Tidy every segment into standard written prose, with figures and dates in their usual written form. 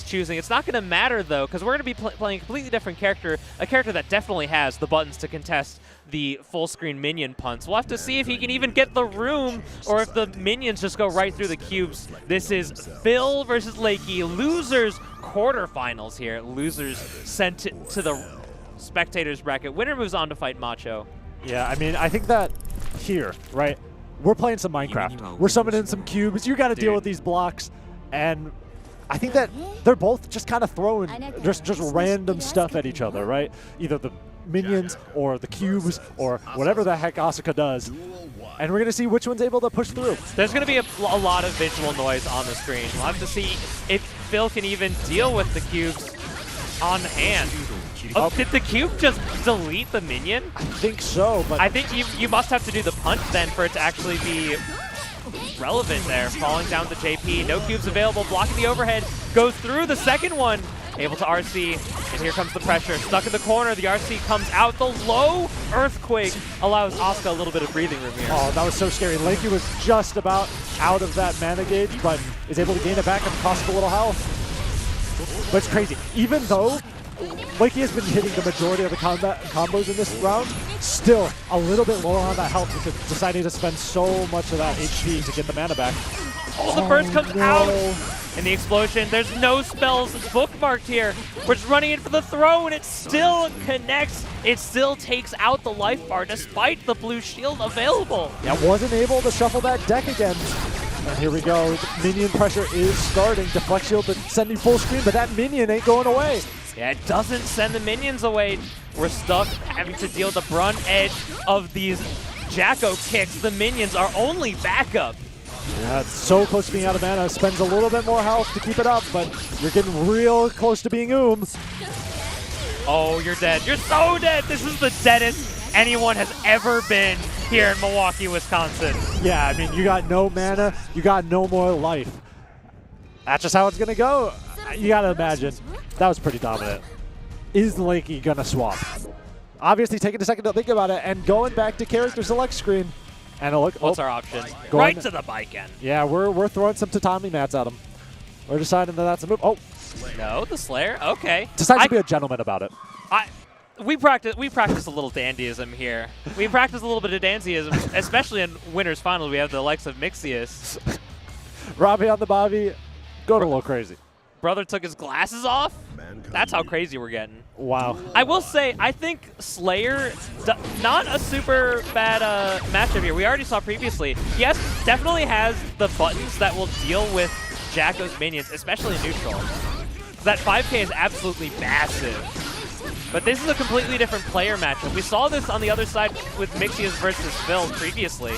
choosing. It's not going to matter, though, because we're going to be playing a completely different character, a character that definitely has the buttons to contest the full-screen minion punts. We'll have to see if he can even get the room or if the minions just go right through the cubes. This is Phil versus Lakey. Losers quarterfinals here. Losers sent to the spectators bracket. Winner moves on to fight Macho. Yeah, I mean, I think that here, right, we're playing some Minecraft. We're summoning some cubes. You got to deal with these blocks. And I think that they're both just kind of throwing just random stuff at each other, right? Either the minions or the cubes or whatever the heck Asuka does. And we're going to see which one's able to push through. There's going to be a lot of visual noise on the screen. We'll have to see if Phil can even deal with the cubes on hand. Oh, did the cube just delete the minion? I think so, but I think you must have to do the punch then for it to actually be relevant there. Falling down to JP, no cubes available, blocking the overhead, goes through the second one, able to RC, and here comes the pressure. Stuck in the corner, the RC comes out. The low earthquake allows Asuka a little bit of breathing room here. Oh, that was so scary. Lakey was just about out of that mana gauge, but is able to gain it back at the cost of a little health. But it's crazy. Even though Lakey has been hitting the majority of the combos in this round, still a little bit lower on that health because deciding to spend so much of that HP to get the mana back. Oh, the burst comes out! And the explosion, there's no spells bookmarked here. We're just running in for the throw, and it still connects. It still takes out the life bar despite the blue shield available. Yeah, wasn't able to shuffle that deck again. And here we go. Minion pressure is starting. Deflect shield sending full screen, but that minion ain't going away. Yeah, it doesn't send the minions away. We're stuck having to deal with the brunt edge of these Jacko kicks. The minions are only backup. Yeah, it's so close to being out of mana. Spends a little bit more health to keep it up, but you're getting real close to being Oh, you're dead. You're so dead. This is the deadest anyone has ever been here in Milwaukee, Wisconsin. Yeah, I mean, you got no mana. You got no more life. That's just how it's going to go. You got to imagine. That was pretty dominant. Is Lakey going to swap? Obviously, taking a second to think about it and going back to character select screen. And a look. What's our option? Right to the bike end. Yeah, we're throwing some tatami mats at him. We're deciding that that's a move. Oh. No, the Slayer. Okay. Decides to be a gentleman about it. We practice a little dandyism here. We practice a little bit of dandyism, especially in winners finals. We have the likes of Mixius. Robbie on the Bobby, going a little crazy. Brother took his glasses off. That's how crazy we're getting. Wow. I will say, I think Slayer, not a super bad matchup here. We already saw previously. Yes, definitely has the buttons that will deal with Jacko's minions, especially in neutral. That 5K is absolutely massive. But this is a completely different player matchup. We saw this on the other side with Mixius versus Phil previously.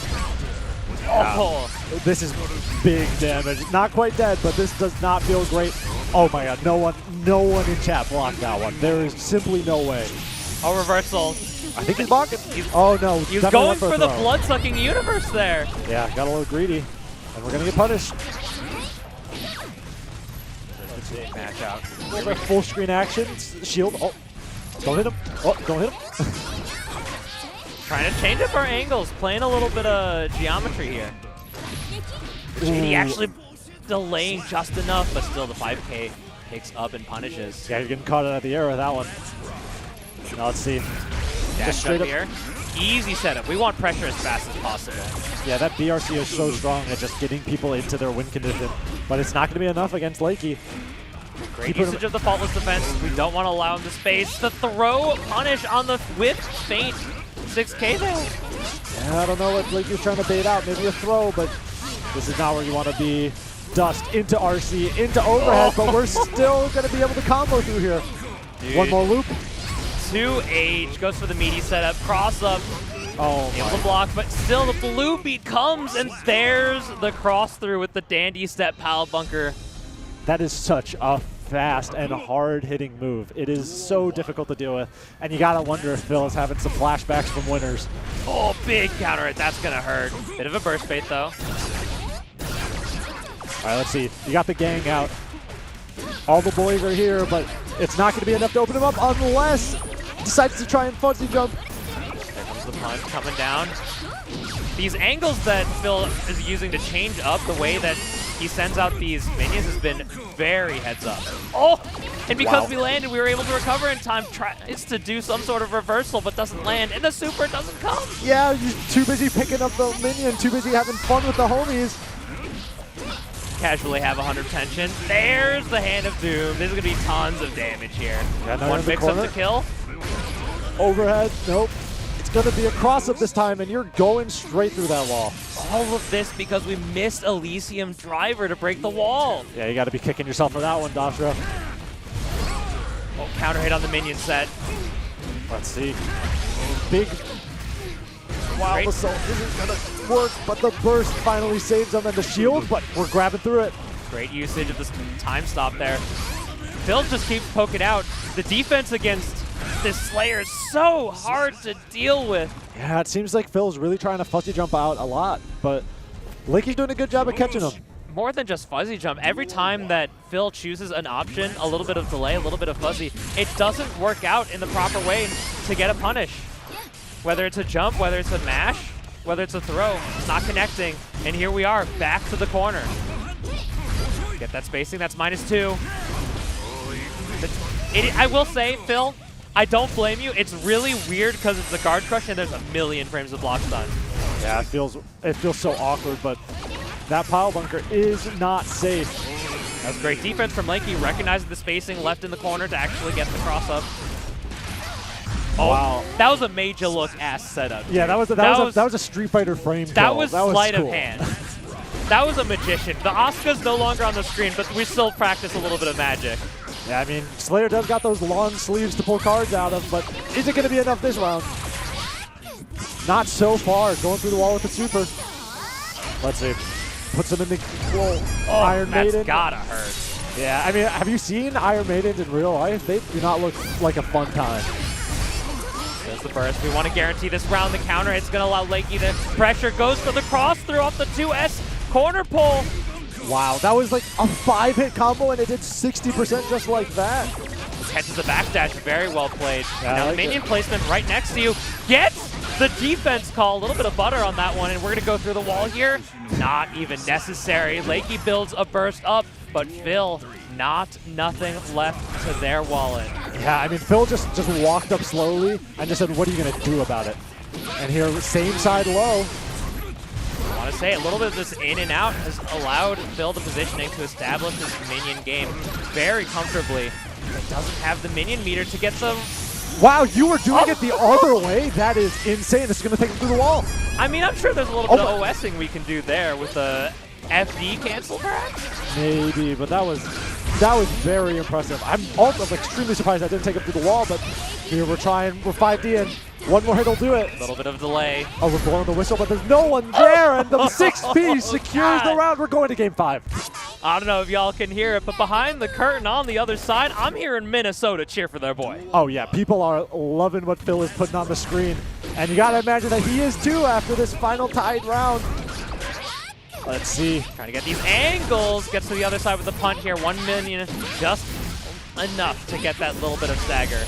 Oh. This is big damage. Not quite dead, but this does not feel great. Oh my god, no one in chat blocked that one. There is simply no way. Oh, reversal. I think he's blocking. Oh no. He's going for the blood-sucking universe there. Yeah, got a little greedy. And we're going to get punished. Big match out. A little bit of full screen action. Shield. Oh. Don't hit him. Oh, don't hit him. Trying to change up our angles, playing a little bit of geometry here. JD actually delaying just enough, but still the 5K picks up and punishes. Yeah, you're getting caught out of the air with that one. Now let's see. Just straight up here. Easy setup. We want pressure as fast as possible. Yeah, that BRC is so strong at just getting people into their win condition, but it's not going to be enough against Lakey. Great usage of the faultless defense. We don't want to allow him the space. The throw punish on the whip feint. 6K there. Yeah, I don't know what Lakey's trying to bait out. Maybe a throw, but this is not where you want to be. Dust into RC, into overhead, but we're still going to be able to combo through here. Dude. One more loop. 2H goes for the meaty setup. Cross up. Oh, able to block, but still the blue beat comes, and there's the cross through with the dandy step pal bunker. That is such a fast and hard-hitting move. It is so difficult to deal with, and you gotta wonder if Phil is having some flashbacks from winners. Oh, big counter hit. That's gonna hurt. Bit of a burst bait though. All right, let's see. You got the gang out. All the boys are here, but it's not gonna be enough to open him up unless he decides to try and fuzzy jump. There comes the punch coming down. These angles that Phil is using to change up the way that he sends out these minions has been very heads up. Oh, and because Wow. we landed, we were able to recover in time. Tries to do some sort of reversal, but doesn't land, and the super doesn't come. Yeah, you're too busy picking up the minion, too busy having fun with the homies. Casually have 100 tension. There's the Hand of Doom. There's going to be tons of damage here. Yeah, now One in the mix up corner. the kill. Overhead, nope. It's going to be a cross-up this time, and you're going straight through that wall. All of this because we missed Elysium Driver to break the wall. Yeah, you got to be kicking yourself for that one, Dashra. Oh, counter hit on the minion set. Let's see. Big Wow Great. Assault isn't going to work, but the burst finally saves them and the shield, but we're grabbing through it. Great usage of this time stop there. Phil just keeps poking out. The defense against this Slayer is so hard to deal with. Yeah, it seems like Phil's really trying to fuzzy jump out a lot, but Lakey's doing a good job of catching him. More than just fuzzy jump, every time that Phil chooses an option, a little bit of delay, a little bit of fuzzy, it doesn't work out in the proper way to get a punish. Whether it's a jump, whether it's a mash, whether it's a throw, it's not connecting. And here we are, back to the corner. Get that spacing, that's -2. I will say, Phil, I don't blame you. It's really weird because it's a guard crush and there's a million frames of block stun. Yeah, it feels so awkward, but that pile bunker is not safe. That was great defense from Lakey, recognizing the spacing left in the corner to actually get the cross up. Oh, wow. That was a major look ass setup. Yeah, that was a Street Fighter frame kill. That was sleight cool. of hand. That was a magician. The Asuka's no longer on the screen, but we still practice a little bit of magic. Yeah, I mean, Slayer does got those long sleeves to pull cards out of, but is it going to be enough this round? Not so far, going through the wall with the super. Let's see. Puts him in the Iron that's Maiden. gotta hurt. Yeah, I mean, have you seen Iron Maidens in real life? They do not look like a fun time. There's the burst. We want to guarantee this round. The counter hit's going to allow Lakey to pressure. Goes for the cross through off the 2S. Corner pull. Wow, that was like a 5-hit combo, and it did 60% just like that. Catches the backdash. Very well played. Yeah, now I the like minion it. placement right next to you. Gets the defense call. A little bit of butter on that one, and we're going to go through the wall here. Not even necessary. Lakey builds a burst up, but Phil, nothing left to their wallet. Yeah, I mean, Phil just walked up slowly and just said, what are you going to do about it? And here, same side low. I want to say a little bit of this in and out has allowed Phil the positioning to establish his minion game very comfortably. But doesn't have the minion meter to get the... Wow, you were doing it the other way? That is insane. This is going to take him through the wall. I mean, I'm sure there's a little bit of OSing we can do there with the FD cancel, perhaps? Maybe, but that was very impressive. I'm also extremely surprised I didn't take him through the wall, but here we're 5D and one more hit will do it. A little bit of delay. Oh, we're blowing the whistle, but there's no one there, and the 6P secures the round. We're going to game 5. I don't know if y'all can hear it, but behind the curtain on the other side, I'm hearing Minnesota cheer for their boy. Oh yeah, people are loving what Phil is putting on the screen, and you gotta imagine that he is too after this final tied round. Let's see. Trying to get these angles. Gets to the other side with the punt here. 1 minion, just enough to get that little bit of stagger.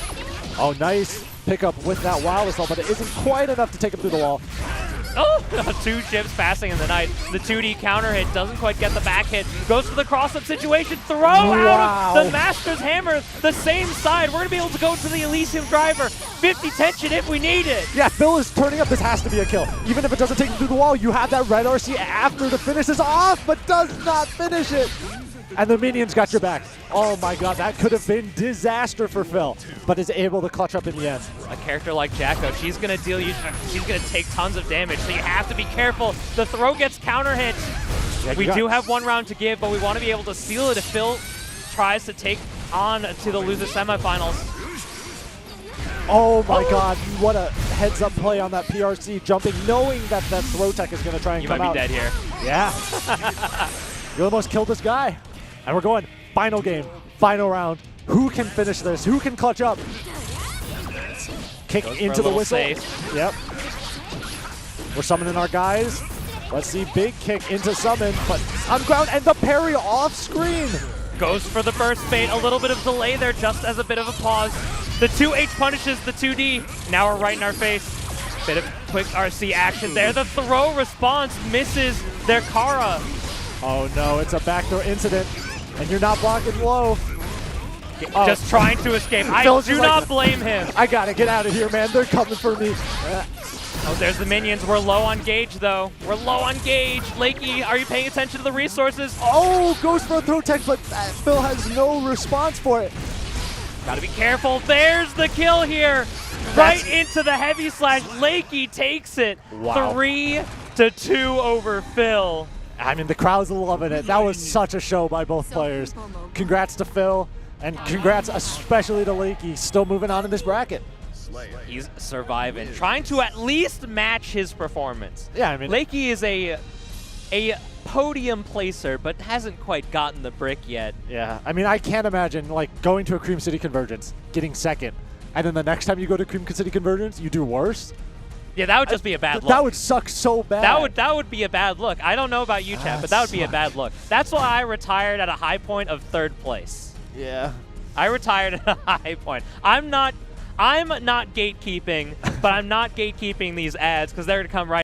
Oh, nice pickup with that wild assault, but it isn't quite enough to take him through the wall. Oh, 2 ships passing in the night. The 2D counter hit doesn't quite get the back hit. Goes to the cross-up situation. Throw out of the Master's Hammer. The same side. We're going to be able to go to the Elysium Driver. 50 tension if we need it. Yeah, Phil is turning up. This has to be a kill. Even if it doesn't take him through the wall, you have that red RC after the finish is off, but does not finish it. And the minions got your back. Oh my god, that could have been disaster for Phil, but is able to clutch up in the end. A character like Jacko, she's gonna take tons of damage, so you have to be careful. The throw gets counter hit. Yeah, we do have 1 round to give, but we want to be able to seal it if Phil tries to take on to the loser semifinals. Oh my god, what a heads up play on that PRC, jumping, knowing that that throw tech is gonna try and You come might out. be dead here. Yeah. You almost killed this guy. And we're going final game, final round. Who can finish this? Who can clutch up? Kick into the whistle. Safe. Yep. We're summoning our guys. Let's see, big kick into summon, but on ground and the parry off screen. Goes for the burst bait. A little bit of delay there just as a bit of a pause. The 2H punishes the 2D. Now we're right in our face. Bit of quick RC action there. The throw response misses their Kara. Oh no, it's a backdoor incident. and you're not blocking low. Oh. Just trying to escape. I Phil's do just not like, blame him. I gotta get out of here, man. They're coming for me. Oh, there's the minions. We're low on gauge, though. We're low on gauge. Lakey, are you paying attention to the resources? Oh, goes for a throw tech, but Phil has no response for it. Gotta be careful. There's the kill here. Right into the heavy slash. Lakey takes it. Wow. 3-2 over Phil. I mean, the crowd's loving it. That was such a show by both players. Congrats to Phil, and congrats especially to Lakey, still moving on in this bracket. He's surviving, trying to at least match his performance. Yeah, I mean, Lakey is a podium placer, but hasn't quite gotten the brick yet. yeah, I mean, I can't imagine like going to a Cream City Convergence, getting second, and then the next time you go to Cream City Convergence, you do worse. Yeah, that would just be a bad look. That would suck so bad. That would be a bad look. I don't know about you, chat, but that would be a bad look. That's why I retired at a high point of 3rd place. Yeah. I retired at a high point. I'm not gatekeeping, but I'm not gatekeeping these ads because they're going to come right